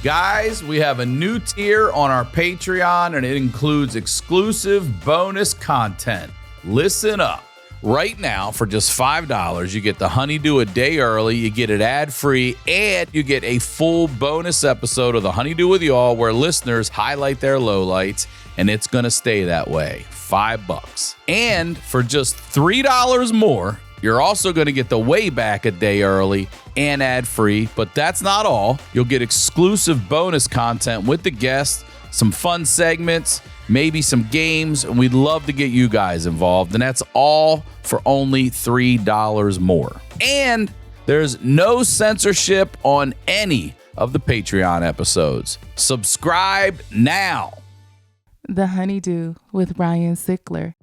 Guys, we have a new tier on our Patreon, and it includes exclusive bonus content. Listen up. Right now, for just $5, you get the Honeydew a day early, you get it ad-free, and you get a full bonus episode of the Honeydew with Y'all where listeners highlight their lowlights, and it's going to stay that way. $5. And for just $3 more, you're also going to get the Wayback a day early and ad-free, but that's not all. You'll get exclusive bonus content with the guests, some fun segments, maybe some games, and we'd love to get you guys involved, and that's all for only $3 more. And there's no censorship on any of the Patreon episodes. Subscribe now. The Honeydew with Ryan Sickler.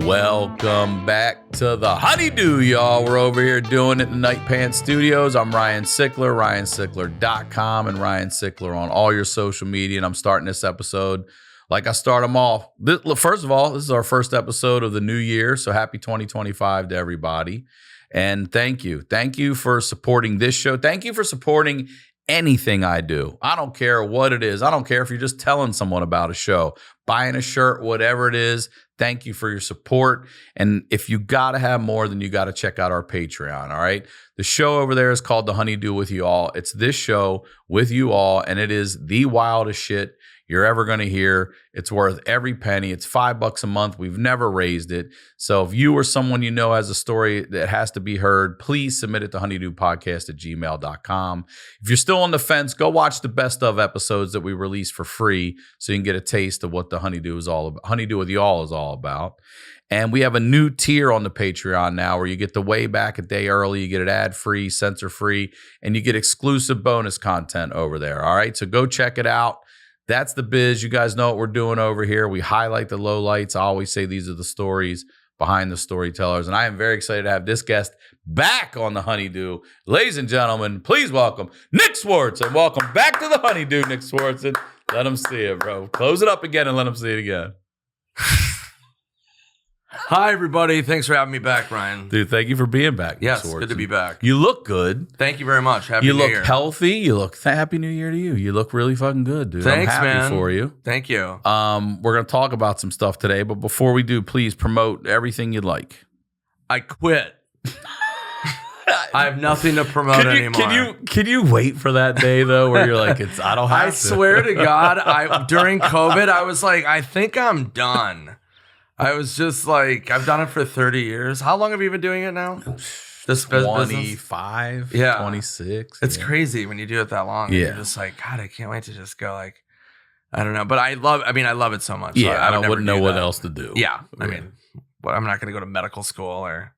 Welcome back to the Honeydew, y'all. We're over here doing it in Night Pants Studios. I'm Ryan Sickler, ryansickler.com, and Ryan Sickler on all your social media. And I'm starting this episode like I start them all. First of all, this is our first episode of the new year, so happy 2025 to everybody. And thank you. Thank you for supporting this show. Thank you for supporting anything I do. I don't care what it is. I don't care if you're just telling someone about a show, buying a shirt, whatever it is. Thank you for your support. And if you got to have more, then you got to check out our Patreon, all right? The show over there is called The Honeydew with You All. It's this show with you all, and it is the wildest shit you're ever going to hear. It's worth every penny. It's $5 a month. We've never raised it. So if you or someone you know has a story that has to be heard, please submit it to honeydewpodcast@gmail.com. If you're still on the fence, go watch the best of episodes that we release for free so you can get a taste of what the Honeydew is all about. Honeydew with Y'all is all about. And we have a new tier on the Patreon now where you get the Wayback a day early, you get it ad-free, censor-free, and you get exclusive bonus content over there. All right, so go check it out. That's the biz. You guys know what we're doing over here. We highlight the lowlights. I always say these are the stories behind the storytellers. And I am very excited to have this guest back on the Honeydew. Ladies and gentlemen, please welcome Nick Swardson. Welcome back to the Honeydew, Nick Swardson. Let them see it, bro. Close it up again and let them see it again. Hi, everybody. Thanks for having me back, Ryan. Dude, thank you for being back. Yes, Swardson. good to be back. You look good. Thank you very much. Happy New Year. You look healthy. You look Happy New Year to you. You look really fucking good, dude. Thanks, I'm happy man. for you. Thank you. We're going to talk about some stuff today, but before we do, please promote everything you'd like. I quit. I have nothing to promote anymore. Can you wait for that day though, where you're like, I don't have to. I swear to God, during COVID, I was like, I think I'm done. I was just like, I've done it for 30 years. How long have you been doing it now? This 25, yeah. 26. It's crazy when you do it that long. Yeah. You're just like, God, I can't wait to just go like, I don't know. But I love it so much. Yeah, so I wouldn't know what else to do. Yeah. I mean, I'm not going to go to medical school or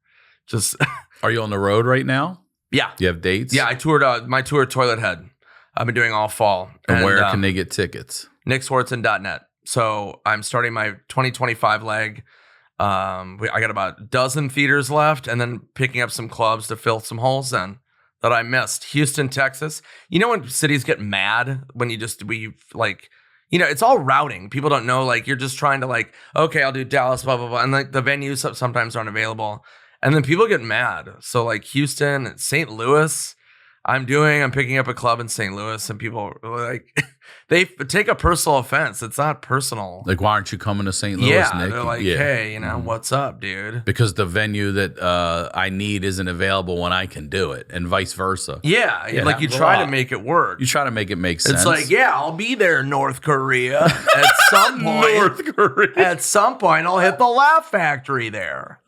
just. Are you on the road right now? Yeah. Do you have dates? Yeah, I toured my tour, Toilet Head. I've been doing all fall. And where can they get tickets? NickSwardson.net. So I'm starting my 2025 leg. I got about a dozen theaters left, and then picking up some clubs to fill some holes in that I missed. Houston, Texas. You know when cities get mad when it's all routing. People don't know, like, you're just trying to like, okay, I'll do Dallas, blah, blah, blah. And like the venues sometimes aren't available. And then people get mad. So like Houston, St. Louis, I'm picking up a club in St. Louis, and people like they take a personal offense. It's not personal. Like, why aren't you coming to St. Louis, yeah, Nick? They're like, hey, what's up, dude? Because the venue that I need isn't available when I can do it, and vice versa. Yeah, like you try to make it work. You try to make it make sense. It's like, yeah, I'll be there, North Korea, at some point. North Korea. At some point, I'll hit the Laugh Factory there.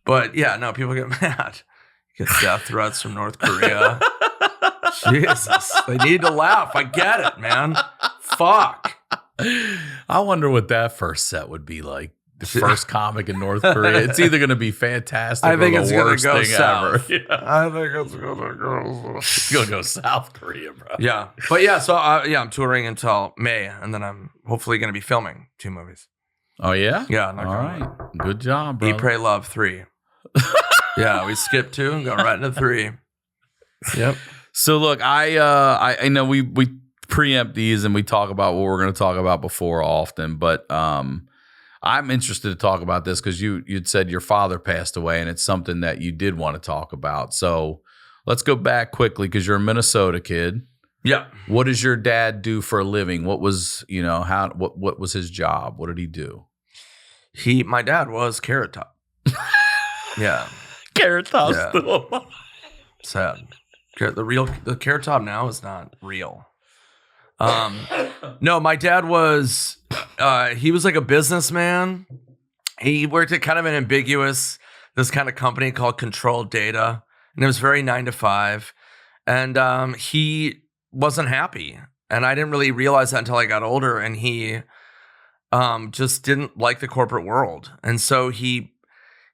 But yeah, no, people get mad. Get death threats from North Korea. Jesus, they need to laugh. I get it, man. Fuck. I wonder what that first set would be like. The first comic in North Korea. It's either going to be fantastic I think or it's the worst gonna go thing south. ever. Yeah. I think it's going to go. It's going to go South Korea, bro. Yeah. But yeah, so I'm touring until May, and then I'm hopefully going to be filming 2 movies. Oh, yeah? Yeah. All right. Good job, bro. Eat, Pray, Love 3. Yeah, we skipped 2 and go right into 3. Yep. So look, I know we preempt these and we talk about what we're going to talk about before often, but I I'm interested to talk about this because you'd said your father passed away, and it's something that you did want to talk about. So let's go back quickly because you're a Minnesota kid. Yeah. What does your dad do for a living? What was, what was his job? What did he do? My dad was Carrot Top. Yeah. Carrot Top Yeah. still. Sad. The Carrot Top now is not real. No, my dad was, he was like a businessman. He worked at kind of an this kind of company called Controlled Data, and it was very 9 to 5. And he wasn't happy, and I didn't really realize that until I got older. And he just didn't like the corporate world, and so he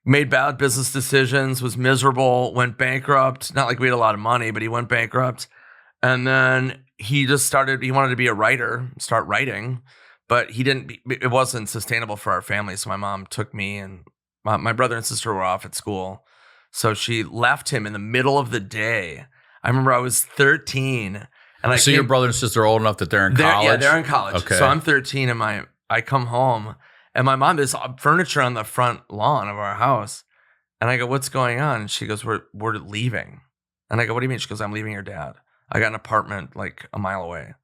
made bad business decisions, was miserable, went bankrupt. Not like we had a lot of money, but he went bankrupt. And then he just he wanted to be a writer, start writing, but it wasn't sustainable for our family. So my mom took me, and my brother and sister were off at school. So she left him in the middle of the day. I remember I was 13. And your brother and sister are old enough that they're in college? Yeah, they're in college. Okay. So I'm 13, and I come home, and my mom, there's furniture on the front lawn of our house. And I go, what's going on? And she goes, we're leaving. And I go, what do you mean? She goes, I'm leaving your dad. I got an apartment like a mile away.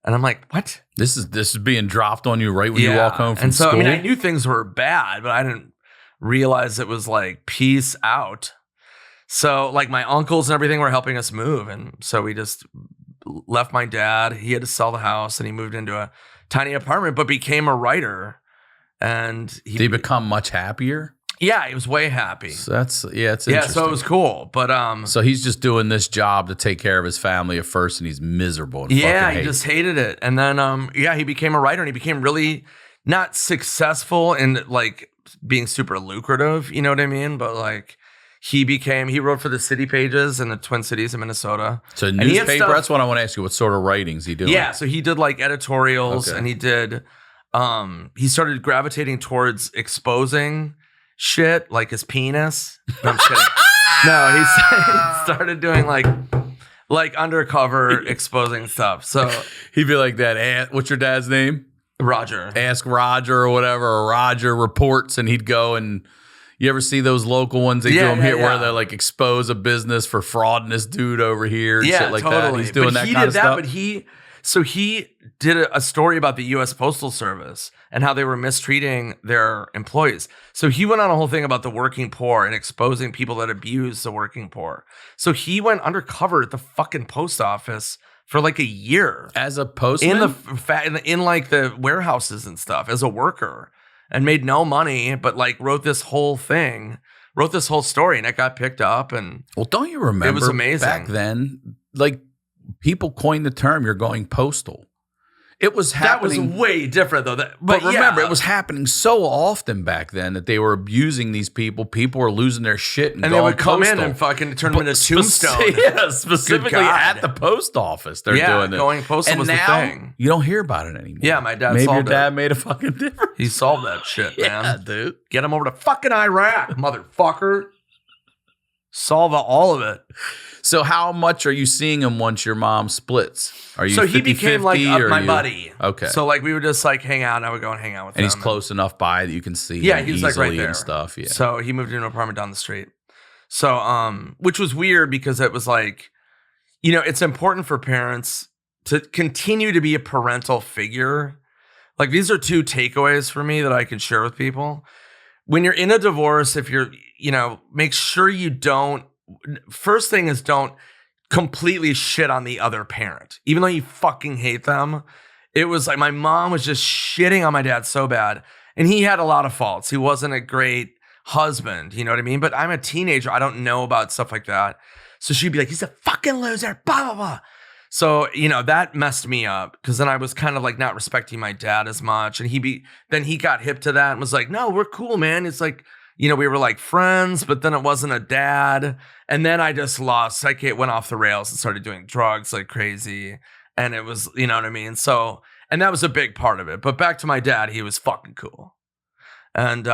And I'm like, what? This is being dropped on you right when you walk home from school? And so, I knew things were bad, but I didn't realize it was like, peace out. So like my uncles and everything were helping us move. And so we just left my dad. He had to sell the house, and he moved into a tiny apartment, but became a writer. And did he become much happier? Yeah, he was way happy. So it's interesting. Yeah, so it was cool. But so he's just doing this job to take care of his family at first, and he's miserable. And he just hated it. And then he became a writer, and he became really not successful in like being super lucrative, you know what I mean? But like he wrote for the city pages in the Twin Cities of Minnesota. So newspaper, that's what I want to ask you. What sort of writing's he doing? Yeah, so he did like editorials, and he did he started gravitating towards exposing shit like his penis. No, I'm kidding. No, he started doing like undercover exposing stuff. So he'd be like that. What's your dad's name? Roger. Ask Roger or whatever. Or Roger reports, and he'd go and. You ever see those local ones they do them here where they like expose a business for frauding this dude over here and shit like that? He's doing that kind of stuff. But he did a story about the U.S. Postal Service and how they were mistreating their employees. So he went on a whole thing about the working poor and exposing people that abuse the working poor. So he went undercover at the fucking post office for like a year as a postman in like the warehouses and stuff as a worker. And made no money, but like wrote this whole story, and it got picked up. And well, don't you remember? It was amazing back then. Like people coined the term "you're going postal." It was happening. That was way different though. But remember, it was happening so often back then that they were abusing these people. People were losing their shit and they would come in and fucking turn them into tombstones. Yeah, specifically at the post office. They're doing it. Going postal was the thing. You don't hear about it anymore. Yeah, my dad. Maybe solved your dad made a fucking difference. He solved that shit, man. Yeah, dude. Get him over to fucking Iraq, motherfucker. Solve all of it. So how much are you seeing him once your mom splits? Are you? So he became like my buddy. Okay. So like we would just like hang out, and I would go and hang out with him. And he's close enough by that you can see. Yeah, him he's easily like right there and stuff. Yeah. So he moved into an apartment down the street. So which was weird because it was like, it's important for parents to continue to be a parental figure. Like these are two takeaways for me that I can share with people. When you're in a divorce, if you're, make sure you don't. First thing is don't completely shit on the other parent, even though you fucking hate them. It was like my mom was just shitting on my dad so bad, and he had a lot of faults. He wasn't a great husband, you know what I mean? But I'm a teenager. I don't know about stuff like that. So she'd be like, he's a fucking loser, blah, blah, blah. So, that messed me up because then I was kind of like not respecting my dad as much. And then he got hip to that and was like, no, we're cool, man. It's like, we were like friends, but then it wasn't a dad. And then I just lost. I went off the rails and started doing drugs like crazy. And it was, you know what I mean? So, and that was a big part of it. But back to my dad, he was fucking cool. And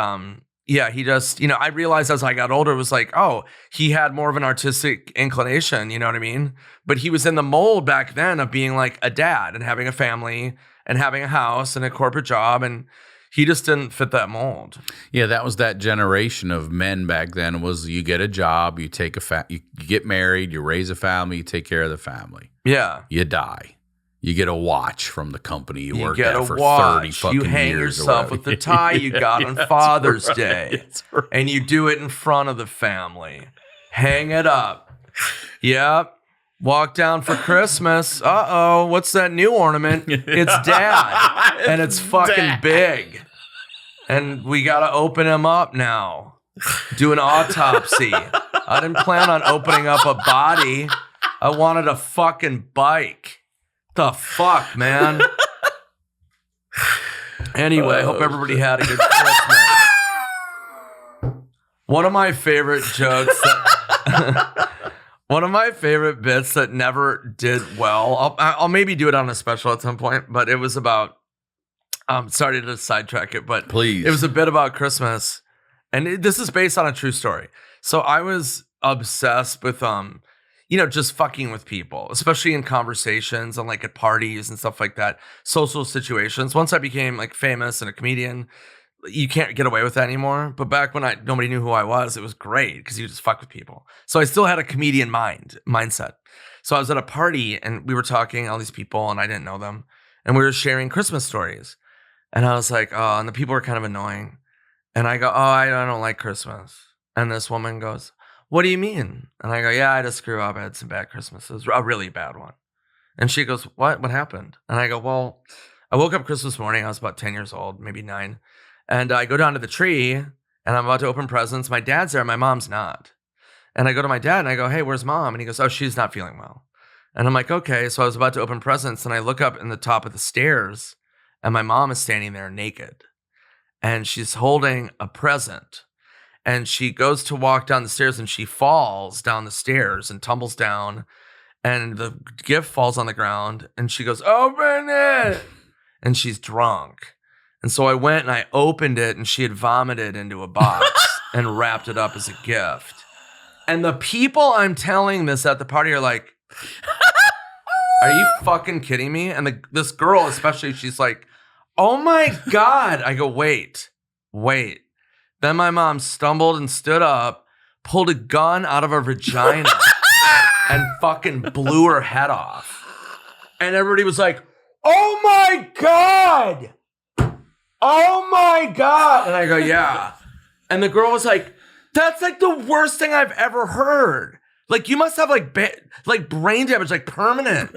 he just, I realized as I got older, it was like, oh, he had more of an artistic inclination, you know what I mean? But he was in the mold back then of being like a dad and having a family and having a house and a corporate job. And he just didn't fit that mold. Yeah, that was that generation of men back then. Was you get a job, you take you get married, you raise a family, you take care of the family. Yeah. You die. You get a watch from the company you worked get at a for watch. 30 fucking years. You hang yourself with the tie you got on Father's Day. Right. And you do it in front of the family. Hang it up. Yep. Walk down for Christmas. Uh-oh, what's that new ornament? It's Dad. And it's fucking Dad. big. And we got to open him up now. Do an autopsy. I didn't plan on opening up a body. I wanted a fucking bike. The fuck, man? Anyway, hope everybody had a good Christmas. One of my favorite jokes one of my favorite bits that never did well. I'll maybe do it on a special at some point, but it was about sorry to sidetrack it, but Please. It was a bit about Christmas. And this is based on a true story. So I was obsessed with just fucking with people, especially in conversations and like at parties and stuff like that, social situations. Once I became like famous and a comedian, you can't get away with that anymore. But back when nobody knew who I was, it was great because you just fuck with people. So I still had a comedian mindset. So I was at a party and we were talking, all these people, and I didn't know them. And we were sharing Christmas stories. And I was like, oh, and the people were kind of annoying. And I go, oh, I don't like Christmas. And this woman goes, what do you mean? And I go, yeah, I just grew up. I had some bad Christmases, a really bad one. And she goes, what? What happened? And I go, well, I woke up Christmas morning. I was about 10 years old, maybe 9. And I go down to the tree and I'm about to open presents. My dad's there. My mom's not. And I go to my dad and I go, hey, where's mom? And he goes, oh, she's not feeling well. And I'm like, okay. So I was about to open presents and I look up in the top of the stairs and my mom is standing there naked. And she's holding a present. And she goes to walk down the stairs and she falls down the stairs and tumbles down. And the gift falls on the ground and she goes, open it. And she's drunk. And so I went and I opened it and she had vomited into a box and wrapped it up as a gift. And the people I'm telling this at the party are like, are you fucking kidding me? And this girl especially, she's like, oh my God. I go, wait. Then my mom stumbled and stood up, pulled a gun out of her vagina and fucking blew her head off. And everybody was like, oh my God. Oh my God. And I go, yeah. And the girl was like, that's like the worst thing I've ever heard. Like, you must have like brain damage, like permanent.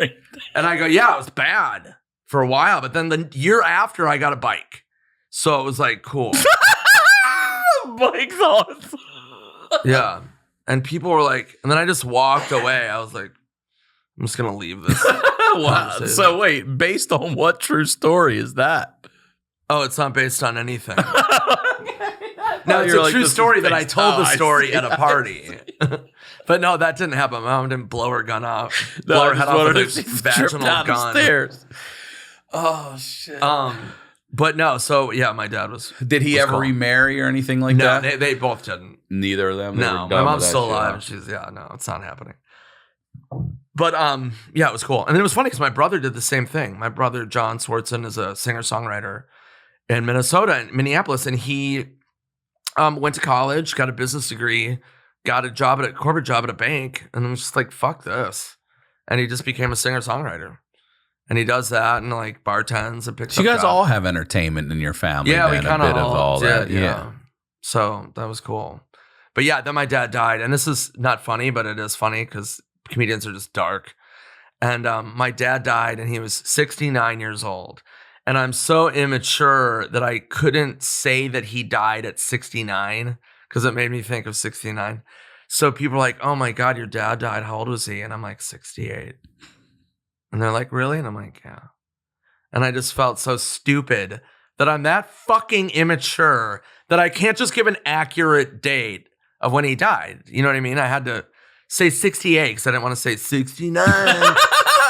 And I go, yeah, it was bad for a while. But then the year after, I got a bike. So it was like, cool. Bike's awesome. Yeah. And people were like, and then I just walked away. I was like, I'm just going to leave this. Wow. So wait, based on what true story is that? Oh, it's not based on anything. No, No, it's a true story that I told the story at a party. But no, that didn't happen. My mom didn't blow her gun off. Blow her head off with a vaginal gun. Stairs. Oh, shit. But no, so yeah, my dad was. Did he ever remarry or anything like that? No, they both didn't. Neither of them? No, my mom's still alive. She's, no, it's not happening. But yeah, it was cool. And it was funny because my brother did the same thing. My brother, John Swardson, is a singer-songwriter in Minneapolis, and he went to college, got a business degree, got a corporate job at a bank, and was just like, fuck this. And he just became a singer-songwriter. And he does that and like bartends and picks so up you guys jobs. all have entertainment in your family. Yeah, then, we kind of all that. did. Yeah. So that was cool. But yeah, then my dad died. And this is not funny, but it is funny because comedians are just dark. And my dad died and he was 69 years old. And I'm so immature that I couldn't say that he died at 69 because it made me think of 69. So people are like, oh my God, your dad died. How old was he? And I'm like, 68. And they're like, really? And I'm like, yeah. And I just felt so stupid that I'm that fucking immature that I can't just give an accurate date of when he died. You know what I mean? I had to say 68 because I didn't want to say 69.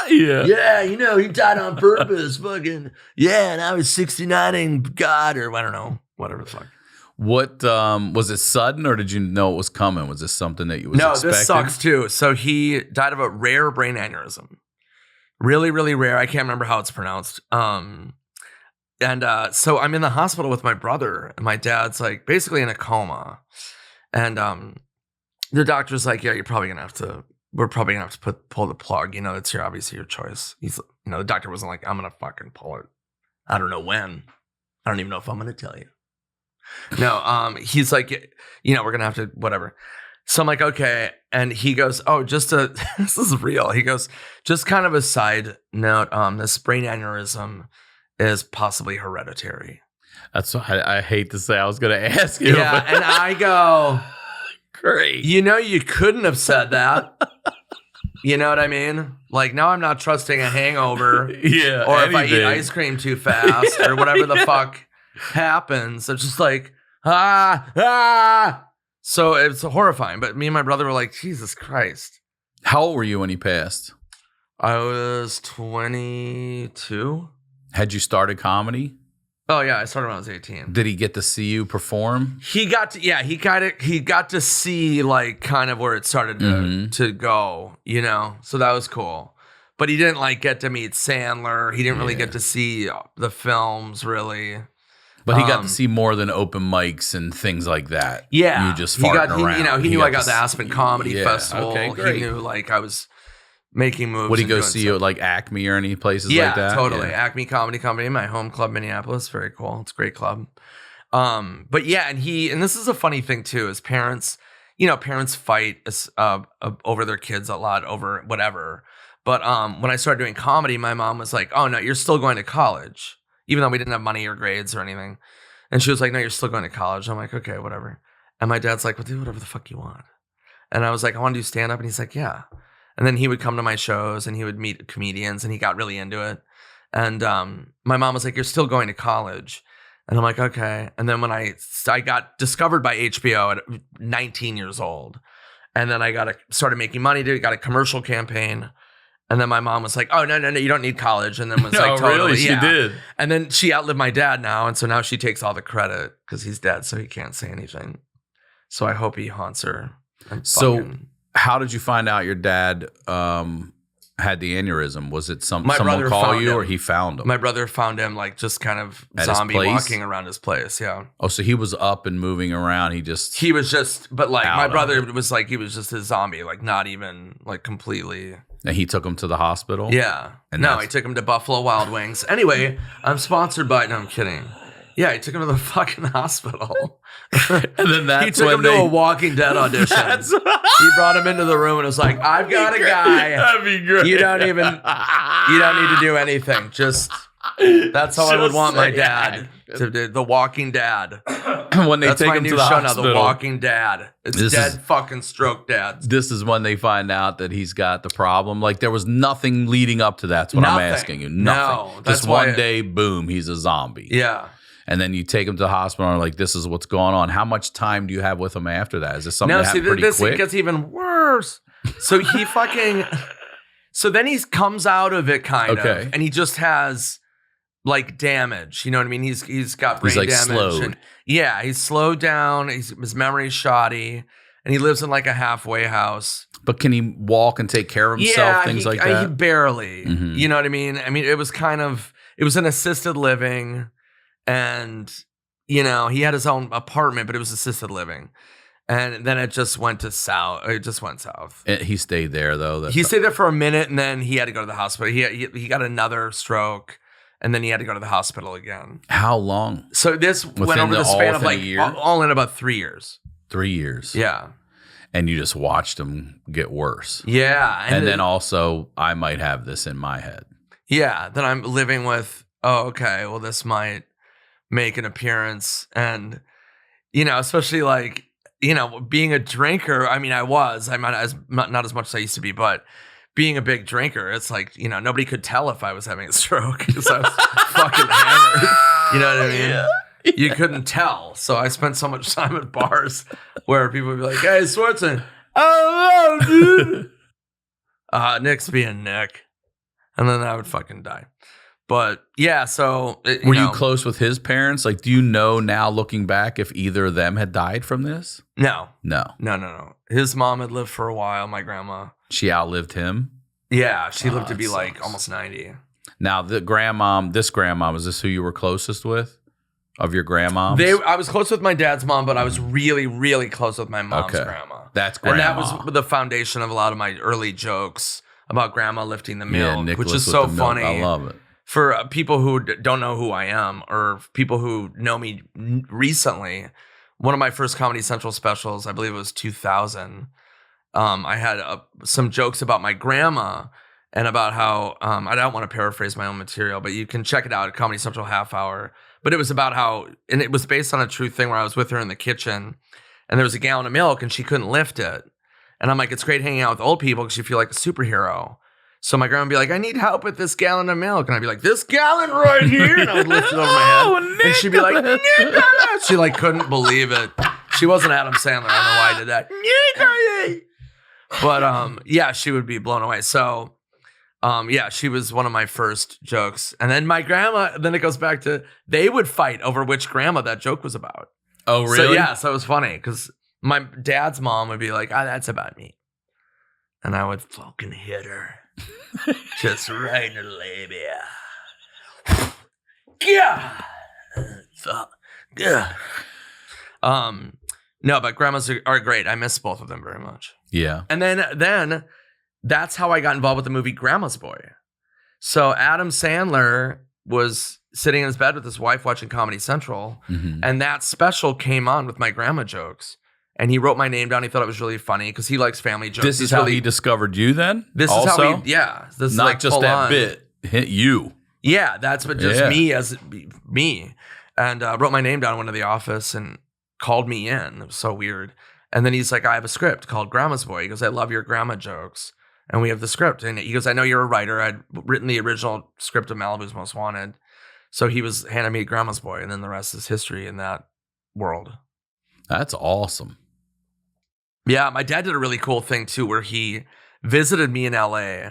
Yeah, he died on purpose. Fucking, yeah, and I was 69 and God, or I don't know, whatever the fuck. What, was it sudden or did you know it was coming? Was this something that you was expecting? No, this sucks too. So he died of a rare brain aneurysm. Really, really rare. I can't remember how it's pronounced. And so I'm in the hospital with my brother, and my dad's like basically in a coma. And the doctor's like, yeah, we're probably gonna have to pull the plug. It's obviously your choice. He's, the doctor wasn't like, I'm gonna fucking pull it. I don't know when. I don't even know if I'm gonna tell you. No, he's like, we're gonna have to, whatever. So I'm like, okay. And he goes, oh, this is real. He goes, just kind of a side note, this brain aneurysm is possibly hereditary. That's what I hate to say. I was going to ask you. Yeah, and I go, great. You couldn't have said that. You know what I mean? Like, now I'm not trusting a hangover. Yeah. Or if I eat ice cream too fast or whatever the fuck happens. It's just like, So it's horrifying. But me and my brother were like, Jesus Christ. How old were you when he passed? I was 22. Had you started comedy? Oh yeah, I started when I was 18. Did he get to see you perform? He got to see like kind of where it started to go, So that was cool. But he didn't like get to meet Sandler. He didn't really get to see the films really. But he got to see more than open mics and things like that. Yeah. You just farting around. He knew I got the Aspen Comedy Festival. Okay, great. He knew like I was making moves. Would he go see you at like Acme or any places yeah, like that? Totally. Acme Comedy Company, my home club, Minneapolis. Very cool. It's a great club. But yeah, and this is a funny thing too, is parents, parents fight over their kids a lot over whatever. But when I started doing comedy, my mom was like, oh no, you're still going to college, even though we didn't have money or grades or anything. And she was like, no, you're still going to college. I'm like, okay, whatever. And my dad's like, well, do whatever the fuck you want. And I was like, I want to do stand up. And he's like, yeah. And then he would come to my shows and he would meet comedians and he got really into it. And my mom was like, you're still going to college. And I'm like, okay. And then when I got discovered by HBO at 19 years old. And then I started making money, got a commercial campaign. And then my mom was like, oh, no, you don't need college. And then was like, totally. Really? She did. And then she outlived my dad now. And so now she takes all the credit because he's dead. So he can't say anything. So I hope he haunts her. So how did you find out your dad had the aneurysm? Was it someone call you or he found him? My brother found him like just kind of at zombie walking around his place. Yeah. Oh, so he was up and moving around. He was just, but like my brother was like, he was just a zombie, like not even like completely. And he took him to the hospital? Yeah. And no, he took him to Buffalo Wild Wings. Anyway, I'm sponsored by, no, I'm kidding. Yeah, he took him to the fucking hospital. And then that's he took him to a Walking Dead audition. He brought him into the room and was like, I've got a guy. That'd be great. You don't need to do anything. That's how I would want my dad to do. The Walking Dad. When they take him to the hospital. Now, The Walking Dad. It's dead fucking stroke dads. This is when they find out that he's got the problem. Like there was nothing leading up to that. That's what I'm asking you. Nothing. No, just one day, boom, he's a zombie. Yeah. And then you take him to the hospital and like, this is what's going on. How much time do you have with him after that? Is this something that happened pretty quick? It gets even worse. So he so then he comes out of it kind of, and he just has like damage. You know what I mean? He's got brain damage. Slowed. And, yeah, he's slowed down. His memory's shoddy. And he lives in like a halfway house. But can he walk and take care of himself? Things like that? He barely. Mm-hmm. You know what I mean? I mean, it was an assisted living. And, he had his own apartment, but it was assisted living. And then it just went south. He stayed there, though. He stayed there for a minute, and then he had to go to the hospital. He got another stroke, and then he had to go to the hospital again. How long? So this went over the span of like all in about 3 years. 3 years. Yeah. And you just watched him get worse. Yeah. And then also, I might have this in my head. Yeah. Then I'm living with, well, this might make an appearance. And, especially like, being a drinker. I mean, I'm not as much as I used to be, but being a big drinker, it's like, nobody could tell if I was having a stroke because I was fucking hammered. You know what I mean? Yeah. You couldn't tell. So I spent so much time at bars where people would be like, hey, Swardson. Oh, no, dude. Nick's being Nick. And then I would fucking die. But yeah, so were you close with his parents? Like, do you know now, looking back, if either of them had died from this? No. No. His mom had lived for a while. My grandma. She outlived him. Yeah, she lived to be like almost 90. Now, this grandma, was this who you were closest with of your grandmoms? I was close with my dad's mom, but I was really, really close with my mom's grandma. That's grandma. And that was the foundation of a lot of my early jokes about grandma lifting the milk, Nicholas which is with so the milk. funny. I love it. For people who don't know who I am, or people who know me recently, one of my first Comedy Central specials, I believe it was 2000, I had some jokes about my grandma and about how, I don't want to paraphrase my own material, but you can check it out at Comedy Central Half Hour. But it was about how, and it was based on a true thing where I was with her in the kitchen and there was a gallon of milk and she couldn't lift it. And I'm like, it's great hanging out with old people because you feel like a superhero. So my grandma would be like, I need help with this gallon of milk. And I'd be like, this gallon right here. And I would lift it over my head. And she'd be like, Nicholas. She like couldn't believe it. She wasn't Adam Sandler. I don't know why I did that. Nicholas. But yeah, she would be blown away. So yeah, she was one of my first jokes. And then my grandma, then it goes back to, they would fight over which grandma that joke was about. Oh, really? So yeah, so it was funny because my dad's mom would be like, that's about me. And I would fucking hit her. Just right in the labia. Yeah. Yeah. No, but grandmas are great. I miss both of them very much. Yeah. And then that's how I got involved with the movie Grandma's Boy. So Adam Sandler was sitting in his bed with his wife watching Comedy Central, and that special came on with my grandma jokes. And he wrote my name down. He thought it was really funny because he likes family jokes. This is how he discovered you then? This also? is how he, yeah. This is not like just that bit, hit you. Yeah, that's but just me as me. And wrote my name down in one of the office and called me in. It was so weird. And then he's like, I have a script called Grandma's Boy. He goes, I love your grandma jokes. And we have the script. And he goes, I know you're a writer. I'd written the original script of Malibu's Most Wanted. So he was handing me Grandma's Boy. And then the rest is history in that world. That's awesome. Yeah, my dad did a really cool thing too, where he visited me in LA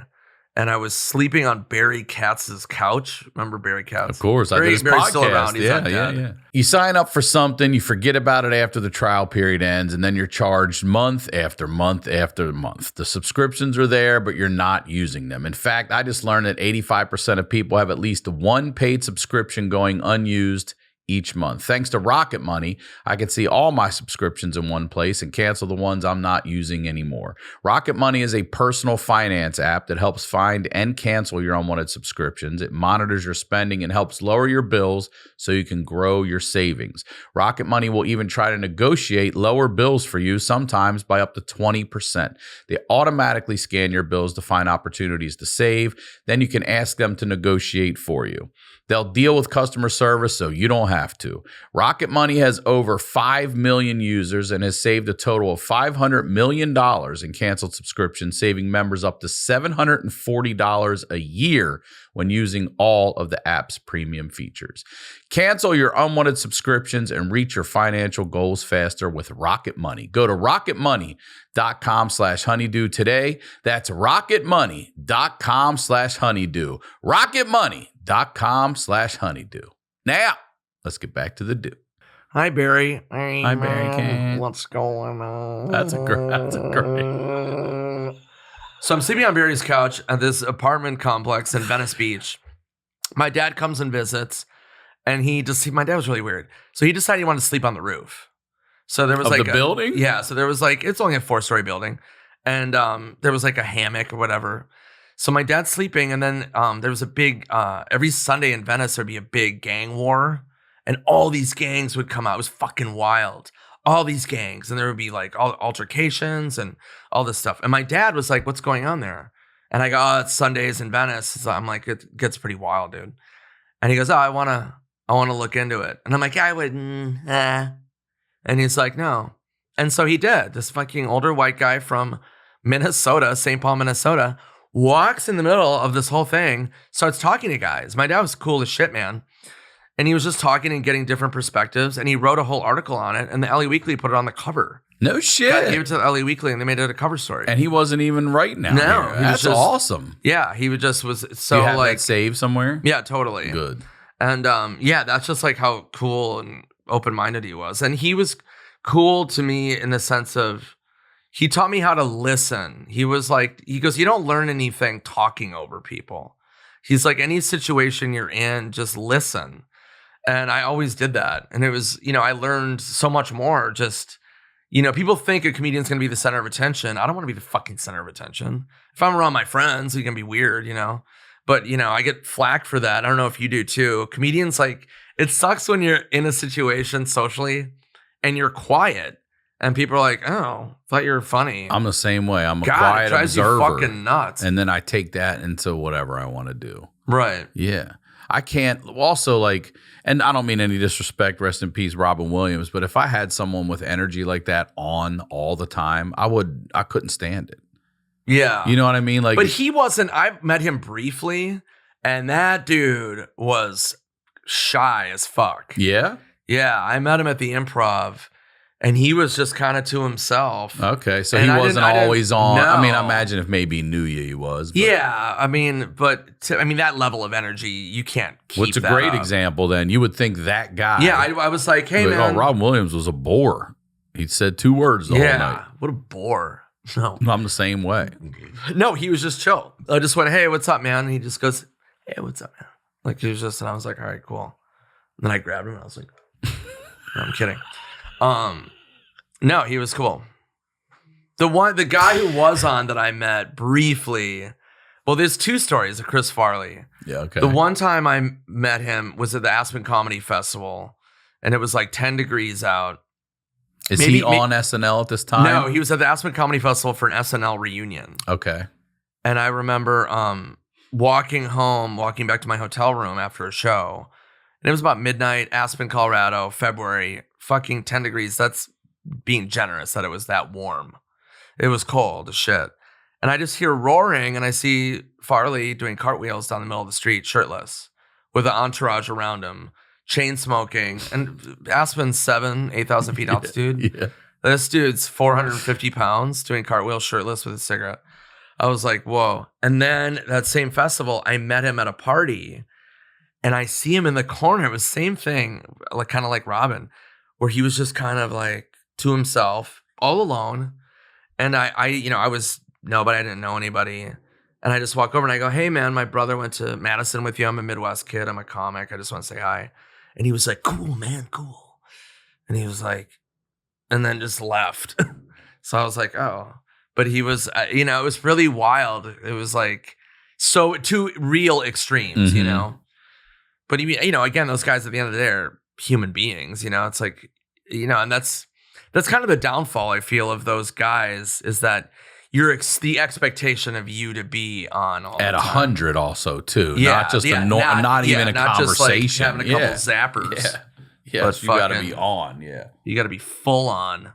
and I was sleeping on Barry Katz's couch. Remember Barry Katz? Of course. I did his podcast. Still around. He's yeah. You sign up for something, you forget about it after the trial period ends, and then you're charged month after month after month. The subscriptions are there, but you're not using them. In fact, I just learned that 85% of people have at least one paid subscription going unused each month. Thanks to Rocket Money, I can see all my subscriptions in one place and cancel the ones I'm not using anymore. Rocket Money is a personal finance app that helps find and cancel your unwanted subscriptions. It monitors your spending and helps lower your bills so you can grow your savings. Rocket Money will even try to negotiate lower bills for you, sometimes by up to 20%. They automatically scan your bills to find opportunities to save. Then you can ask them to negotiate for you. They'll deal with customer service so you don't have to. Rocket Money has over 5 million users and has saved a total of $500 million in canceled subscriptions, saving members up to $740 a year when using all of the app's premium features. Cancel your unwanted subscriptions and reach your financial goals faster with Rocket Money. Go to rocketmoney.com/honeydew today. That's rocketmoney.com/honeydew. rocketmoney.com/honeydew. Now, let's get back to the do. Hi, Barry. Hi, Barry Kane. What's going on? That's a great. So I'm sleeping on Barry's couch at this apartment complex in Venice Beach. My dad comes and visits, and my dad was really weird. So he decided he wanted to sleep on the roof. So there was the building? Yeah. So there was it's only a 4-story building. And there was like a hammock or whatever. So my dad's sleeping, and then there was a big, every Sunday in Venice, there'd be a big gang war. And all these gangs would come out. It was fucking wild. All these gangs. And there would be like all altercations and all this stuff. And my dad was like, what's going on there? And I go, oh, it's Sundays in Venice. So I'm like, it gets pretty wild, dude. And he goes, oh, I want to look into it. And I'm like, yeah, I wouldn't. And he's like, no. And so he did. This fucking older white guy from Minnesota, St. Paul, Minnesota, walks in the middle of this whole thing, starts talking to guys. My dad was cool as shit, man. And he was just talking and getting different perspectives. And he wrote a whole article on it. And the LA Weekly put it on the cover. No shit. Gave it to the LA Weekly and they made it a cover story. And he wasn't even writing now. No. That's awesome. Yeah. He was so you have that saved somewhere? Yeah, totally. Good. And yeah, that's just like how cool and open-minded he was. And he was cool to me in the sense of he taught me how to listen. He was like, he goes, you don't learn anything talking over people. He's like, any situation you're in, just listen. And I always did that. And it was, I learned so much more. Just, people think a comedian's going to be the center of attention. I don't want to be the fucking center of attention. If I'm around my friends, it's going to be weird, But, I get flack for that. I don't know if you do too. Comedians, like, it sucks when you're in a situation socially and you're quiet. And people are like, oh, thought you were funny. I'm the same way. I'm a quiet it drives observer. You fucking nuts. And then I take that into whatever I want to do. Right. Yeah. I can't also and I don't mean any disrespect, rest in peace, Robin Williams, but if I had someone with energy like that on all the time, I couldn't stand it. Yeah. You know what I mean? But he wasn't, I met him briefly and that dude was shy as fuck. Yeah? Yeah. I met him at the Improv. And he was just kind of to himself. Okay, so he wasn't always on. No. I mean, I imagine if maybe he knew you, he was. But. Yeah, I mean, that level of energy, you can't keep What's a that great up. example then? You would think that guy. Yeah, I was like, hey, man. Oh, Robin Williams was a bore. He said 2 words the whole night. Yeah, what a bore. No. I'm the same way. No, he was just chill. I just went, hey, what's up, man? And he just goes, hey, what's up, man? Like, he was just, and I was like, all right, cool. And then I grabbed him and I was like, no, I'm kidding. No, he was cool. The guy who was on that I met briefly. Well, there's 2 stories of Chris Farley. Yeah, okay. The one time I met him was at the Aspen Comedy Festival, and it was like 10 degrees out. Is he on SNL at this time? No, he was at the Aspen Comedy Festival for an SNL reunion. Okay. And I remember walking back to my hotel room after a show, and it was about midnight, Aspen, Colorado, February, fucking 10 degrees. That's being generous that it was that warm. It was cold as shit. And I just hear roaring and I see Farley doing cartwheels down the middle of the street, shirtless, with an entourage around him, chain smoking. And Aspen's 8,000 feet altitude. Yeah. This dude's 450 pounds doing cartwheels shirtless with a cigarette. I was like, whoa. And then that same festival, I met him at a party and I see him in the corner. It was the same thing, like kind of like Robin, where he was just kind of like, to himself, all alone. And I was nobody, I didn't know anybody. And I just walk over and I go, hey man, my brother went to Madison with you. I'm a Midwest kid. I'm a comic. I just want to say hi. And he was like, cool, man, cool. And he was like, and then just left. So I was like, oh. But he was, it was really wild. It was like, so 2 real extremes, But, again, those guys at the end of the day are human beings, It's like, and that's kind of the downfall, I feel, of those guys is that the expectation of you to be on all at the time. 100 also too. Yeah, not just not even a not conversation. Just like having a couple zappers. Yeah. Yes, you got to be on. Yeah. You got to be full on.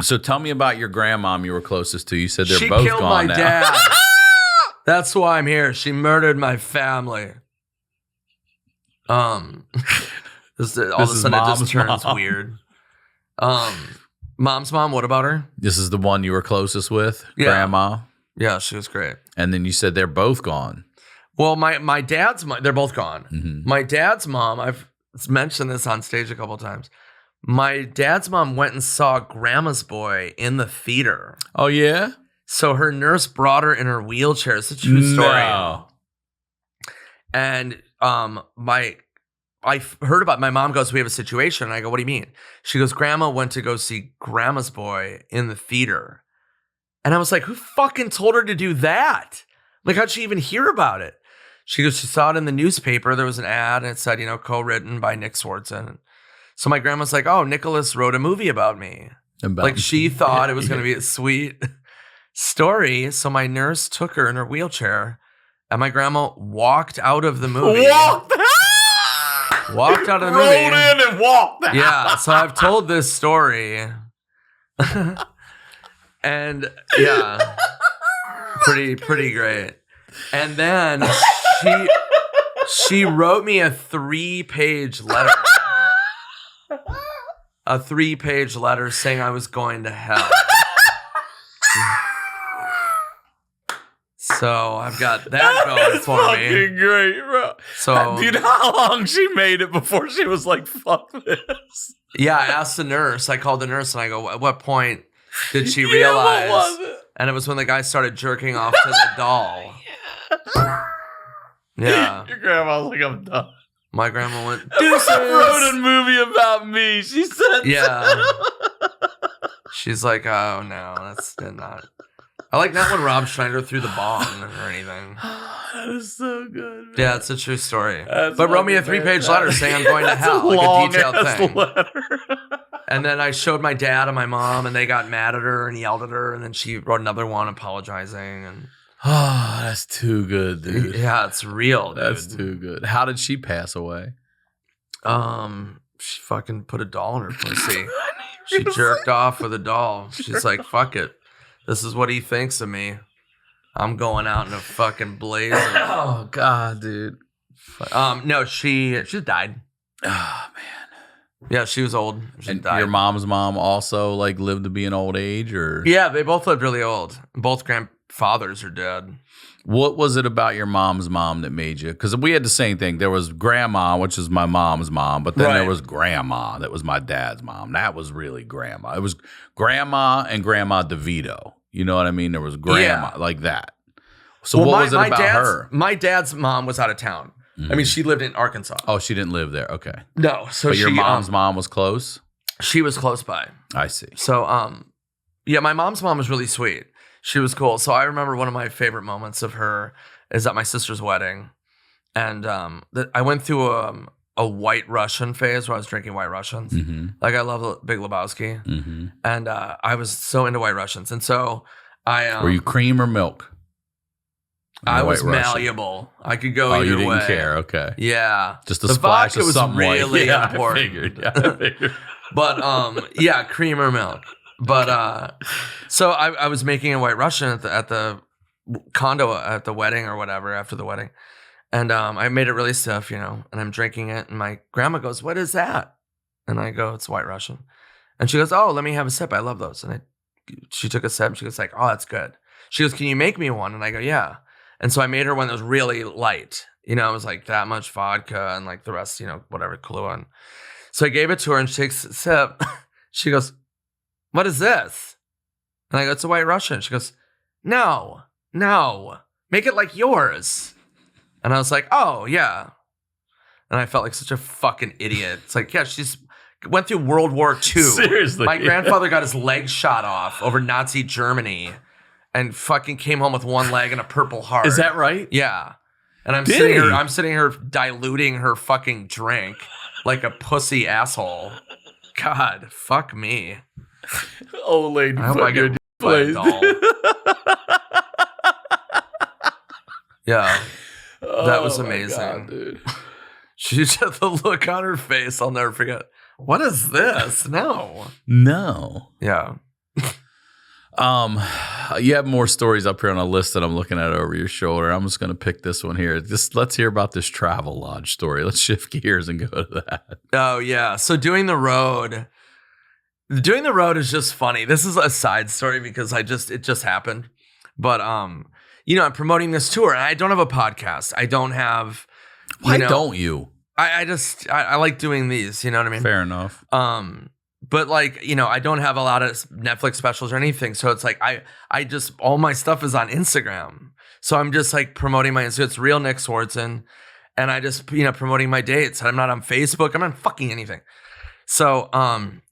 So tell me about your grandmom you were closest to. You said they're she both killed gone my now. Dad. That's why I'm here. She murdered my family. All of a sudden it just turns weird. Mom's mom, what about her? This is the one you were closest with, Grandma? Yeah, she was great. And then you said they're both gone. Well, my dad's mom, they're both gone. Mm-hmm. My dad's mom, I've mentioned this on stage a couple of times. My dad's mom went and saw Grandma's Boy in the theater. Oh, yeah? So her nurse brought her in her wheelchair. It's a true story. No. And I heard about, my mom goes, we have a situation. And I go, what do you mean? She goes, Grandma went to go see Grandma's Boy in the theater. And I was like, who fucking told her to do that? Like, how'd she even hear about it? She goes, she saw it in the newspaper. There was an ad and it said, co-written by Nick Swardson. So my grandma's like, oh, Nicholas wrote a movie about me. Like she thought it was going to be a sweet story. So my nurse took her in her wheelchair and my grandma walked out of the movie. Walked out of the movie. Rolled in and walked out. Yeah. So I've told this story. And yeah, pretty great. And then she wrote me a 3-page letter. A 3-page letter saying I was going to hell. So I've got that going for me. Fucking great, bro. So do you know how long she made it before she was like, fuck this? Yeah, I asked the nurse. I called the nurse and I go, at what point did she realize? What was it? And it was when the guy started jerking off to the doll. Yeah. Your grandma was like, I'm done. My grandma went, Deuces. Wrote a movie about me. She said, yeah. She's like, oh no, that's not. I like that when Rob Schneider threw the bong or anything. That is so good. Man. Yeah, it's a true story. That's but wrote me a fucking 3-page letter saying I'm going to hell, like a detailed thing. Letter. And then I showed my dad and my mom, and they got mad at her and yelled at her. And then she wrote another one apologizing. And oh, that's too good, dude. yeah, it's real, dude. That's too good. How did she pass away? She fucking put a doll in her pussy. She jerked off with a doll. She's like, fuck it. This is what he thinks of me. I'm going out in a fucking blaze. Oh God, dude. No, she died. Oh man. Yeah, she was old. She And died. your mom's mom also like lived to be an old age, or Yeah, they both lived really old. Both grandfathers are dead. what was it about your mom's mom that made you? Because we had the same thing. There was grandma, which is my mom's mom, but then Right. there was grandma, that was my dad's mom. That was really grandma. It was grandma and Grandma DeVito. You know what I mean? There was grandma like that. So what was it about her? My dad's mom was out of town. I mean, she lived in Arkansas. Oh, she didn't live there. Okay. No, so But your she, mom's mom was close? she was close by. I see. So, yeah, my mom's mom was really sweet. She was cool. So I remember one of my favorite moments of her is at my sister's wedding, and I went through a White Russian phase where I was drinking White Russians. Mm-hmm. Like I love Big Lebowski, Mm-hmm. and I was so into White Russians, and so I Were you cream or milk? I White was Russian. malleable. I could go Oh, either you didn't way. care. Okay. Yeah, Just a the splash vodka of was something really white. important. I figured. Yeah, I figured. But yeah, cream or milk. But so I was making a White Russian at the condo at the wedding or whatever after the wedding, and I made it really stiff, you know. And I'm drinking it, and my grandma goes, "What is that?" And I go, "It's White Russian." And she goes, "Oh, let me have a sip. I love those." And she took a sip. And she goes like, "Oh, that's good." She goes, "Can you make me one?" And I go, "Yeah." And so I made her one that was really light. You know, it was like that much vodka and like the rest, you know, whatever, Kahlua. And so I gave it to her and she takes a sip. She goes, "What is this?" And I go, "It's a White Russian." She goes, no, make it like yours." And I was like, "Oh, yeah." And I felt like such a fucking idiot. It's like, yeah, she's went through World War II. Seriously. My grandfather got his leg shot off over Nazi Germany and fucking came home with one leg and a Purple Heart. Is that right? Yeah. And I'm Did sitting he? here, diluting her fucking drink like a pussy asshole. God, fuck me. Old lady. I hope I get by a doll. Yeah. That was amazing. My God, dude. She just had the look on her face. I'll never forget. What is this? No. No. Yeah. You have more stories up here on a list that I'm looking at over your shoulder. I'm just going to pick this one here. Just let's hear about this travel lodge story. Let's shift gears and go to that. Oh yeah. So doing the road is just funny. This is a side story because it just happened. But you know, I'm promoting this tour and I don't have a podcast. I don't have. Why don't you? I like doing these. You know what I mean? Fair enough. But like, you know, I don't have a lot of Netflix specials or anything. So it's like, I just, all my stuff is on Instagram. So I'm just like promoting so it's real Nick Swardson. And I just, you know, promoting my dates. I'm not on Facebook. I'm not fucking anything. So,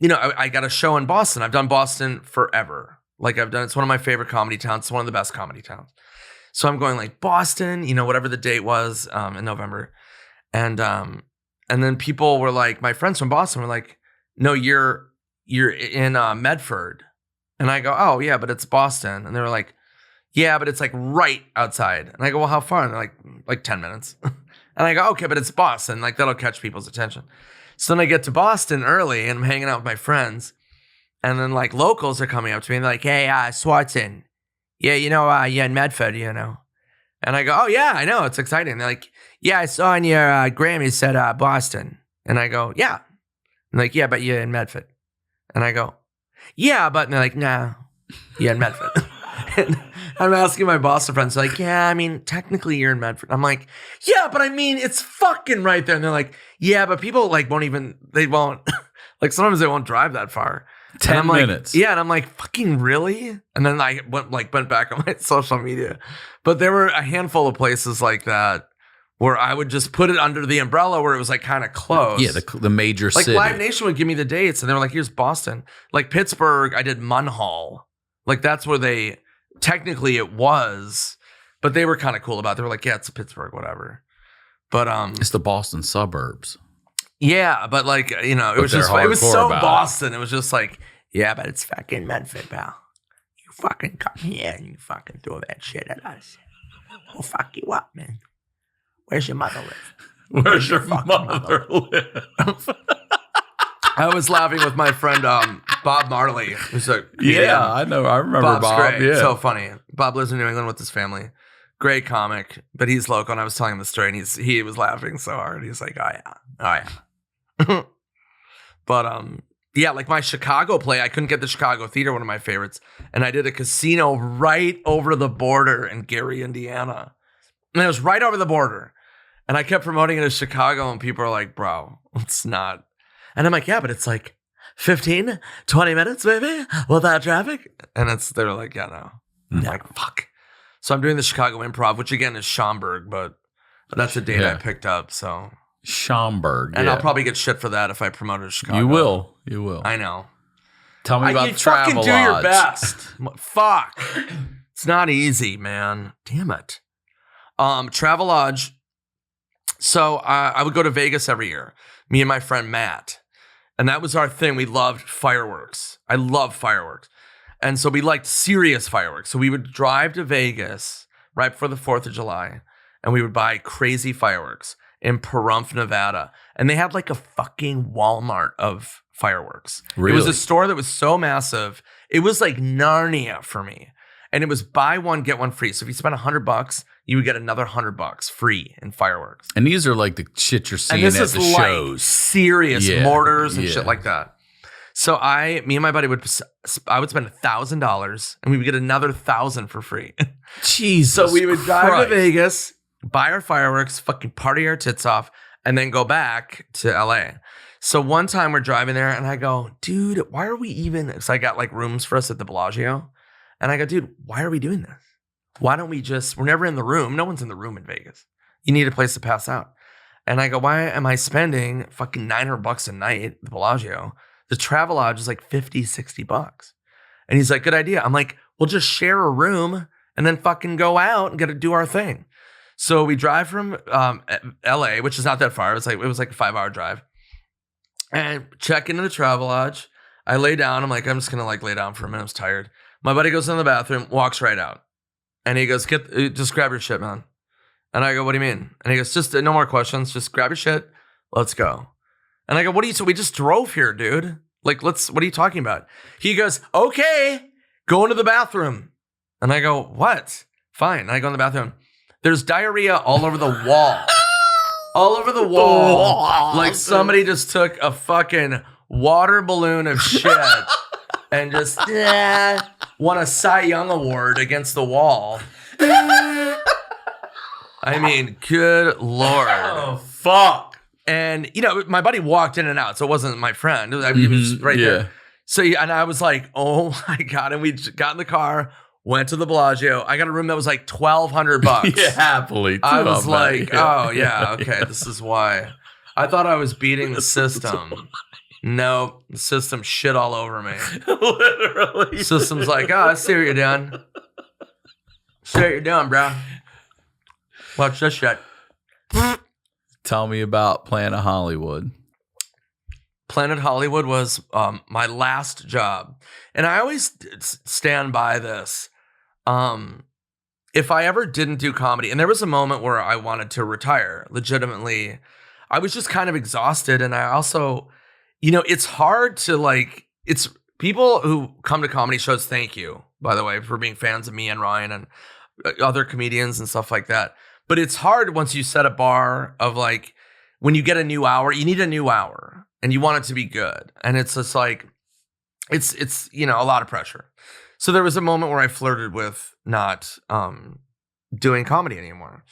you know, I got a show in Boston. I've done Boston forever. Like it's one of my favorite comedy towns. It's one of the best comedy towns. So I'm going like Boston, you know, whatever the date was, in November. And then people were like, my friends from Boston were like, "No, you're in Medford." And I go, "Oh yeah, but it's Boston." And they were like, "Yeah, but it's like right outside." And I go, "Well, how far?" And they're like 10 minutes. And I go, "Okay, but it's Boston. Like that'll catch people's attention." So then I get to Boston early and I'm hanging out with my friends. And then like locals are coming up to me and they're like, "Hey, Swardson. Yeah, you know, you're in Medford, you know." And I go, "Oh yeah, I know. It's exciting." And they're like, "Yeah, I saw on your gram you said Boston." And I go, "Yeah." And like, "Yeah, but you're in Medford." And I go, "Yeah, but," and they're like, "No, you're in Medford." And I'm asking my Boston friends, like, "Yeah, I mean, technically you're in Medford." I'm like, "Yeah, but I mean, it's fucking right there." And they're like, "Yeah, but people like they won't, like sometimes they won't drive that far." 10 minutes. Yeah, and I'm like, "Fucking really?" And then I went back on my social media. But there were a handful of places like that where I would just put it under the umbrella where it was like kind of close. Yeah, the major like city. Live Nation would give me the dates, and they were like, "Here's Boston." Like Pittsburgh, I did Munhall. Like that's where they technically it was, but they were kind of cool about it. They were like, "Yeah, it's Pittsburgh, whatever." But it's the Boston suburbs. Yeah, but like it was just it was so Boston. It was just like, yeah, but it's fucking Medford, pal. You fucking come here and you fucking throw that shit at us. We'll fuck you up, man. Where's your mother live? Where's your mother live? I was laughing with my friend Bob Marley, who's a comedian. Yeah, I know. I remember Bob's Bob. great. Yeah, So funny. Bob lives in New England with his family. Great comic, but he's local. And I was telling him the story, and he was laughing so hard. He's like, "Oh yeah." But yeah, like my Chicago play, I couldn't get the Chicago Theater, one of my favorites, and I did a casino right over the border in Gary, Indiana, and it was right over the border. And I kept promoting it as Chicago, and people are like, "Bro, it's not." And I'm like, "Yeah, but it's like 15, 20 minutes, maybe, without traffic." And they're like, "Yeah, no." I'm like, "Fuck." So I'm doing the Chicago Improv, which again is Schaumburg, but that's a date I picked up. So Schaumburg, and I'll probably get shit for that if I promote it as Chicago. You will. I know. Tell me about you Travelodge. fucking do your best. Fuck. It's not easy, man. Damn it. Travelodge. So I would go to Vegas every year. Me and my friend Matt. And that was our thing. We loved fireworks. I love fireworks. And so we liked serious fireworks. So we would drive to Vegas right before the 4th of July. And we would buy crazy fireworks in Pahrump, Nevada. And they had like a fucking Walmart of fireworks. Really? It was a store that was so massive. It was like Narnia for me. And it was buy one, get one free. So if you spent $100, you would get another $100 free in fireworks. And these are like the shit you're seeing and this at is the like shows. Serious mortars and shit like that. So me and my buddy I would spend $1,000 and we would get another $1,000 for free. Jesus. So we would drive Christ. to Vegas, buy our fireworks, fucking party our tits off, and then go back to LA. So one time we're driving there and I go, dude, why are we even? So I got like rooms for us at the Bellagio. And I go, dude, why are we doing this? Why don't we we're never in the room. No one's in the room in Vegas. You need a place to pass out. And I go, why am I spending fucking $900 a night at the Bellagio? The Travelodge is like $50-$60. And he's like, good idea. I'm like, we'll just share a room and then fucking go out and get to do our thing. So we drive from LA, which is not that far. It was like a 5-hour drive. And check into the Travelodge. I lay down. I'm like, I'm just gonna like lay down for a minute. I was tired. My buddy goes in the bathroom, walks right out. And he goes, just grab your shit, man. And I go, what do you mean? And he goes, just no more questions. Just grab your shit. Let's go. And I go, so we just drove here, dude. Like, what are you talking about? He goes, okay, go into the bathroom. And I go, what? Fine. And I go in the bathroom. There's diarrhea all over the wall. All over the wall. Like somebody just took a fucking water balloon of shit and just won a Cy Young Award against the wall. I mean, good Lord. Oh, fuck. And, my buddy walked in and out, so it wasn't my friend. He was right there. So, and I was like, oh my God. And we got in the car, went to the Bellagio. I got a room that was like $1,200. Yeah, happily. I was like, oh, yeah, okay, this is why. I thought I was beating the system. No, the system shit all over me. Literally. The system's like, I see what you're doing. See what you're doing, bro. Watch this shit. Tell me about Planet Hollywood. Planet Hollywood was my last job. And I always stand by this. If I ever didn't do comedy, and there was a moment where I wanted to retire, legitimately, I was just kind of exhausted. And I also, it's hard to it's people who come to comedy shows, thank you, by the way, for being fans of me and Ryan and other comedians and stuff like that. But it's hard once you set a bar of when you get a new hour, you need a new hour and you want it to be good. And it's just it's a lot of pressure. So there was a moment where I flirted with not doing comedy anymore.